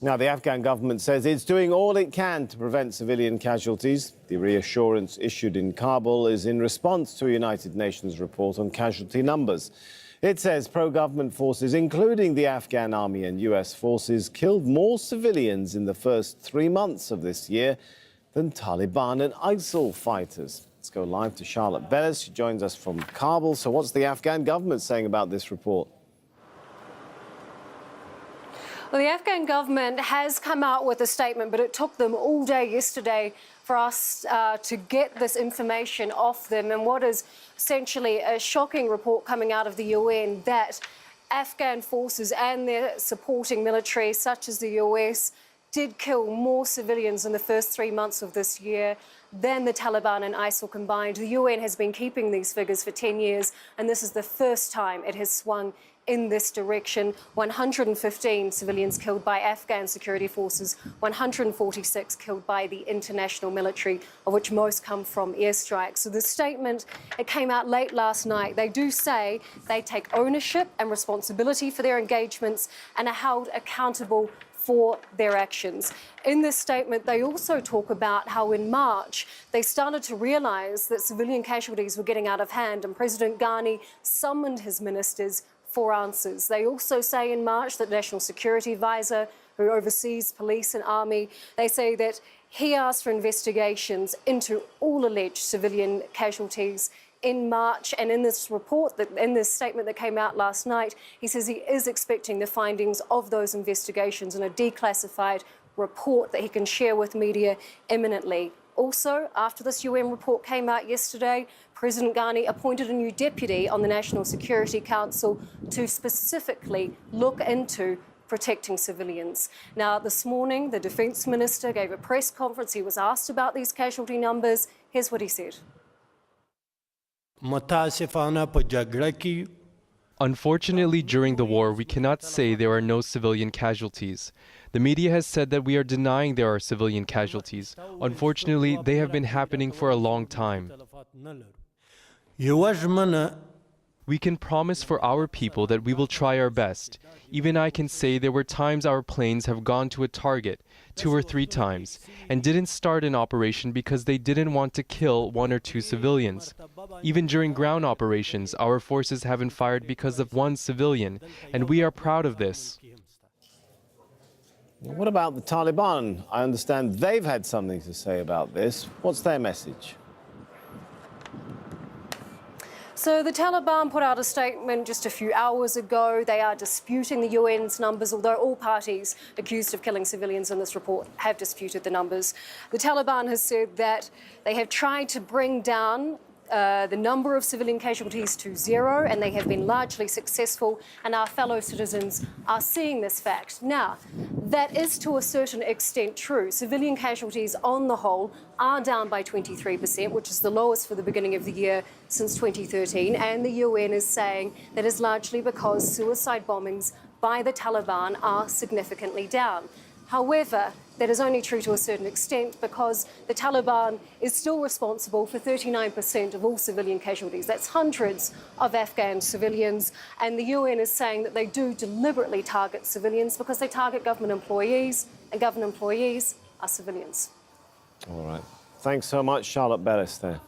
Now, the Afghan government says it's doing all it can to prevent civilian casualties. The reassurance issued in Kabul is in response to a United Nations report on casualty numbers. It says pro-government forces, including the Afghan army and US forces, killed more civilians in the first 3 months of this year than Taliban and ISIL fighters. Let's go live to Charlotte Bellis. She joins us from Kabul. So what's the Afghan government saying about this report? Well, the Afghan government has come out with a statement, but it took them all day yesterday for us to get this information off them. And what is essentially a shocking report coming out of the UN that Afghan forces and their supporting military, such as the US, did kill more civilians in the first 3 months of this year than the Taliban and ISIL combined. The UN has been keeping these figures for 10 years, and this is the first time it has swung in this direction. 115 civilians killed by Afghan security forces, 146 killed by the international military, of which most come from airstrikes. So the statement, it came out late last night. They do say they take ownership and responsibility for their engagements and are held accountable for their actions. In this statement, they also talk about how in March they started to realise that civilian casualties were getting out of hand, and President Ghani summoned his ministers for answers. They also say in March that National Security Advisor, who oversees police and army, they say that he asked for investigations into all alleged civilian casualties in March. And in this report, in this statement that came out last night, he says he is expecting the findings of those investigations in a declassified report that he can share with media imminently. Also, after this UN report came out yesterday, President Ghani appointed a new deputy on the National Security Council to specifically look into protecting civilians. Now, this morning, the Defence Minister gave a press conference. He was asked about these casualty numbers. Here's what he said. Unfortunately, during the war, we cannot say there are no civilian casualties. The media has said that we are denying there are civilian casualties. Unfortunately, they have been happening for a long time. We can promise for our people that we will try our best. Even I can say there were times our planes have gone to a target, 2 or 3 times, and didn't start an operation because they didn't want to kill 1 or 2 civilians. Even during ground operations, our forces haven't fired because of 1 civilian, and we are proud of this. What about the Taliban? I understand they've had something to say about this. What's their message? So the Taliban put out a statement just a few hours ago. They are disputing the UN's numbers, although all parties accused of killing civilians in this report have disputed the numbers. The Taliban has said that they have tried to bring down the number of civilian casualties to 0, and they have been largely successful, and our fellow citizens are seeing this fact. Now, that is to a certain extent true. Civilian casualties on the whole are down by 23%, which is the lowest for the beginning of the year since 2013, and the UN is saying that is largely because suicide bombings by the Taliban are significantly down. However, that is only true to a certain extent because the Taliban is still responsible for 39% of all civilian casualties. That's hundreds of Afghan civilians. And the UN is saying that they do deliberately target civilians because they target government employees, and government employees are civilians. All right. Thanks so much, Charlotte Bellis there.